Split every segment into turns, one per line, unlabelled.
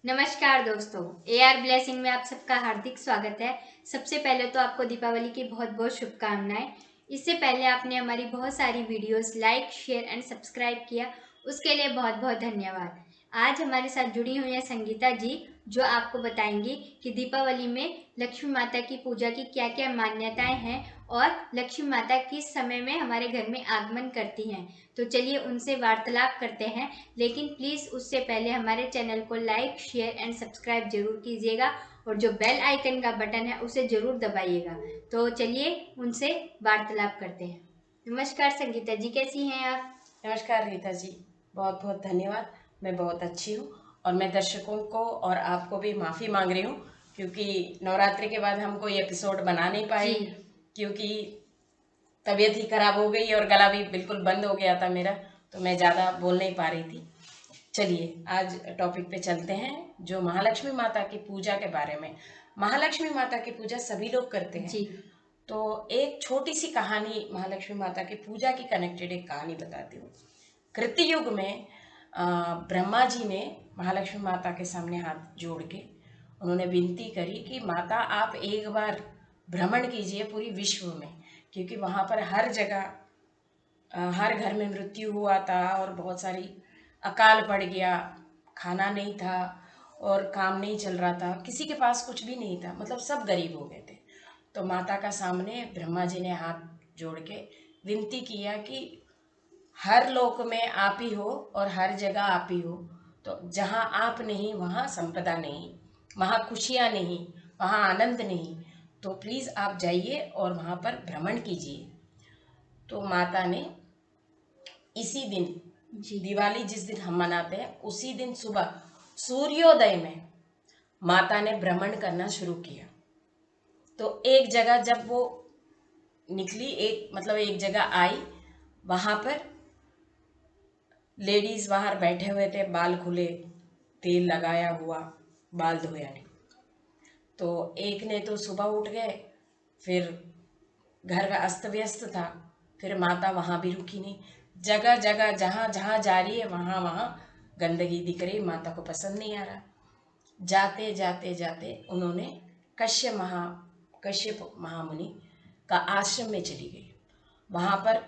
नमस्कार दोस्तों, AR blessing में आप सबका हार्दिक स्वागत है। सबसे पहले तो आपको दीपावली की बहुत बहुत शुभकामनाएं। इससे पहले आपने हमारी बहुत सारी videos like, share and subscribe किया, उसके लिए बहुत बहुत धन्यवाद। आज हमारे साथ जुड़ी हुई है संगीता जी, जो आपको बताएंगी कि दीपावली में लक्ष्मी माता की पूजा की क्या क्या मान्यताएं हैं और लक्ष्मी माता किस समय में हमारे घर में आगमन करती हैं। तो चलिए उनसे वार्तालाप करते हैं, लेकिन प्लीज़ उससे पहले हमारे चैनल को लाइक, शेयर एंड सब्सक्राइब जरूर कीजिएगा और जो बेल आइकन का बटन है उसे जरूर दबाइएगा। तो चलिए उनसे वार्तालाप करते हैं। नमस्कार संगीता जी, कैसी हैं आप?
नमस्कार रीता जी, बहुत बहुत धन्यवाद। मैं बहुत अच्छी हूँ और मैं दर्शकों को और आपको भी माफ़ी मांग रही हूँ क्योंकि नवरात्रि के बाद हम कोई एपिसोड बना नहीं पाए
जी।
क्योंकि तबीयत ही खराब हो गई और गला भी बिल्कुल बंद हो गया था मेरा, तो मैं ज़्यादा बोल नहीं पा रही थी। चलिए आज टॉपिक पे चलते हैं, जो महालक्ष्मी माता की पूजा के बारे में। महालक्ष्मी माता की पूजा सभी लोग करते हैं।
जी।
तो एक छोटी सी कहानी महालक्ष्मी माता की पूजा की कनेक्टेड एक कहानी बताती हूँ। कृतयुग में ब्रह्मा जी ने महालक्ष्मी माता के सामने हाथ जोड़ के उन्होंने विनती करी कि माता आप एक बार भ्रमण कीजिए पूरी विश्व में, क्योंकि वहाँ पर हर जगह हर घर में मृत्यु हुआ था और बहुत सारी अकाल पड़ गया, खाना नहीं था और काम नहीं चल रहा था, किसी के पास कुछ भी नहीं था, मतलब सब गरीब हो गए थे। तो माता का सामने ब्रह्मा जी ने हाथ जोड़ के विनती किया कि हर लोक में आप ही हो और हर जगह आप ही हो, तो जहाँ आप नहीं वहाँ संपदा नहीं, वहाँ खुशियाँ नहीं, वहाँ आनंद नहीं, तो प्लीज़ आप जाइए और वहाँ पर भ्रमण कीजिए। तो माता ने इसी दिन,
जी।
दिवाली जिस दिन हम मनाते हैं उसी दिन सुबह सूर्योदय में माता ने भ्रमण करना शुरू किया। तो एक जगह जब वो निकली, एक मतलब एक जगह आई, वहाँ पर लेडीज बाहर बैठे हुए थे, बाल खुले, तेल लगाया हुआ, बाल धोया नहीं। तो एक ने तो सुबह उठ गए, फिर घर का अस्त व्यस्त था, फिर माता वहाँ भी रुकी नहीं, जगह जगह जहाँ जहाँ जा रही है वहाँ वहाँ गंदगी दिख रही, माता को पसंद नहीं आ रहा। जाते जाते जाते उन्होंने कश्यप महामुनि का आश्रम में चली गई। वहाँ पर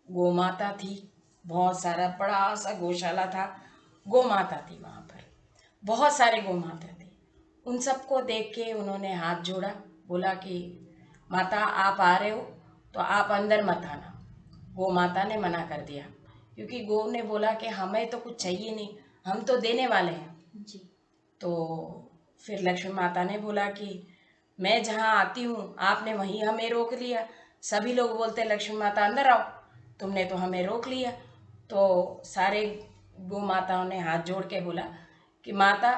गौ माता थी, बहुत सारा बड़ा सा गौशाला था, गौ माता थी वहाँ पर, बहुत सारे गौ माता थी। उन सबको देख के उन्होंने हाथ जोड़ा, बोला कि माता आप आ रहे हो तो आप अंदर मत आना। गौ माता ने मना कर दिया, क्योंकि गौ ने बोला कि हमें तो कुछ चाहिए नहीं, हम तो देने वाले हैं।
जी।
तो फिर लक्ष्मी माता ने बोला कि मैं जहाँ आती हूँ आपने वहीं हमें रोक लिया, सभी लोग बोलते लक्ष्मी माता अंदर आओ, तुमने तो हमें रोक लिया। तो सारे गौ माताओं ने हाथ जोड़ के बोला कि माता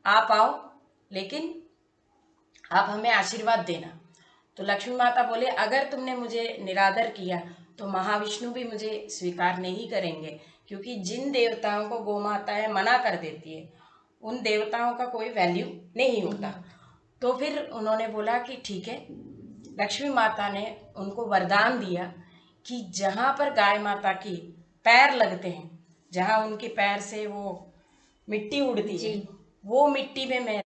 आप आओ, लेकिन आप हमें आशीर्वाद देना। तो लक्ष्मी माता बोले अगर तुमने मुझे निरादर किया तो महाविष्णु भी मुझे स्वीकार नहीं करेंगे, क्योंकि जिन देवताओं को गौ माताएं मना कर देती है उन देवताओं का कोई वैल्यू नहीं होता। तो फिर उन्होंने बोला कि ठीक है। लक्ष्मी माता ने उनको वरदान दिया कि जहाँ पर गाय माता की पैर लगते हैं, जहाँ उनके पैर से वो मिट्टी उड़ती
जी।
है, वो मिट्टी में मैं।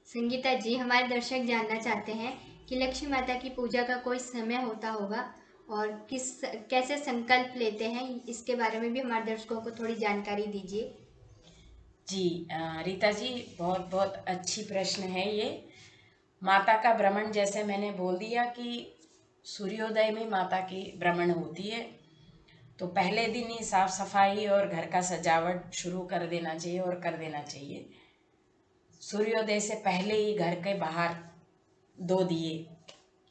संगीता जी, हमारे दर्शक जानना चाहते हैं कि लक्ष्मी माता की पूजा का कोई समय होता होगा और कैसे संकल्प लेते हैं, इसके बारे में भी हमारे दर्शकों को थोड़ी जानकारी दीजिए।
जी रीता जी, बहुत बहुत अच्छी प्रश्न है ये। माता का भ्रमण जैसे मैंने बोल दिया कि सूर्योदय में माता की भ्रमण होती है, तो पहले दिन ही साफ सफाई और घर का सजावट शुरू कर देना चाहिए और कर देना चाहिए। सूर्योदय से पहले ही घर के बाहर 2 दिए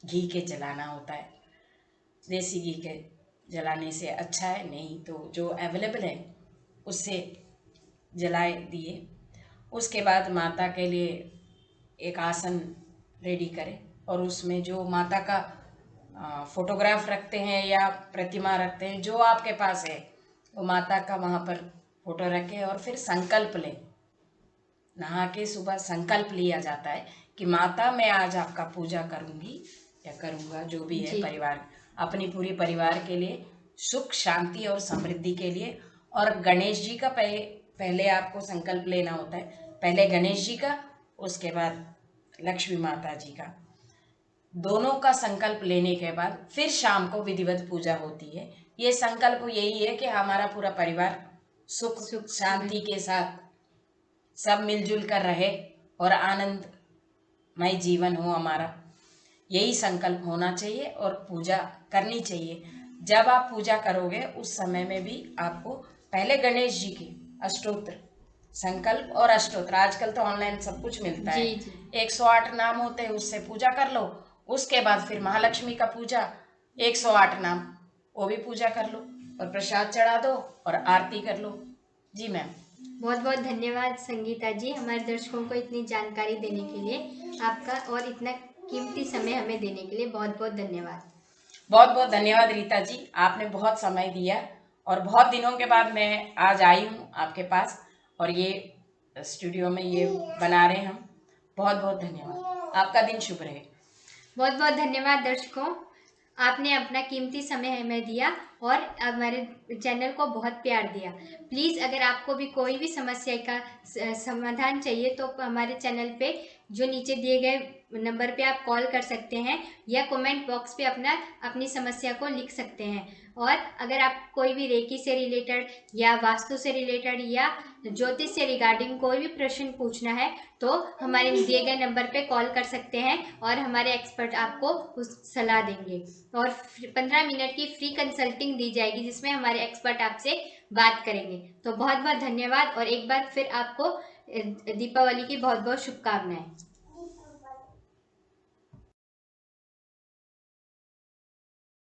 घी के जलाना होता है। देसी घी के जलाने से अच्छा है, नहीं तो जो अवेलेबल है उससे जलाए दिए। उसके बाद माता के लिए एक आसन रेडी करें और उसमें जो माता का फोटोग्राफ रखते हैं या प्रतिमा रखते हैं, जो आपके पास है वो माता का वहाँ पर फोटो रखें और फिर संकल्प लें। नहा के सुबह संकल्प लिया जाता है कि माता मैं आज आपका पूजा करूँगी या करूँगा, जो भी है,
जी।
परिवार, अपनी पूरी परिवार के लिए, सुख शांति और समृद्धि के लिए। और गणेश जी का पहले आपको संकल्प लेना होता है, पहले गणेश जी का, उसके बाद लक्ष्मी माता जी का। दोनों का संकल्प लेने के बाद फिर शाम को विधिवत पूजा होती है। ये संकल्प यही है कि हमारा पूरा परिवार सुख शांति के साथ सब मिलजुल कर रहे और आनंदमय जीवन हो हमारा, यही संकल्प होना चाहिए और पूजा करनी चाहिए। जब आप पूजा करोगे उस समय में भी आपको पहले गणेश जी की अष्टोत्र, संकल्प और अष्टोत्र, आजकल तो ऑनलाइन सब कुछ मिलता है, 108 नाम होते हैं, उससे पूजा कर लो। उसके बाद फिर महालक्ष्मी का पूजा, 108 नाम, वो भी पूजा कर लो और प्रसाद चढ़ा दो और आरती कर लो। जी मैम।
बहुत बहुत धन्यवाद संगीता जी, हमारे दर्शकों को इतनी जानकारी देने के लिए आपका, और इतना कीमती समय हमें देने के लिए बहुत बहुत धन्यवाद।
बहुत बहुत धन्यवाद रीता जी, आपने बहुत समय दिया और बहुत दिनों के बाद मैं आज आई हूँ आपके पास और ये स्टूडियो में ये बना रहे हम। बहुत बहुत धन्यवाद, आपका दिन शुभ रहे।
बहुत बहुत धन्यवाद दर्शकों, आपने अपना कीमती समय हमें दिया और हमारे चैनल को बहुत प्यार दिया। प्लीज़ अगर आपको भी कोई भी समस्या का समाधान चाहिए तो हमारे चैनल पे जो नीचे दिए गए नंबर पे आप कॉल कर सकते हैं या कमेंट बॉक्स पे अपनी समस्या को लिख सकते हैं। और अगर आप कोई भी रेकी से रिलेटेड या वास्तु से रिलेटेड या ज्योतिष से रिगार्डिंग कोई भी प्रश्न पूछना है तो हमारे दिए गए नंबर पे कॉल कर सकते हैं और हमारे एक्सपर्ट आपको उस सलाह देंगे। और 15 मिनट की फ्री कंसल्टिंग दी जाएगी जिसमें हमारे एक्सपर्ट आपसे बात करेंगे। तो बहुत बहुत धन्यवाद और एक बार फिर आपको दीपावली की बहुत बहुत शुभकामनाएं।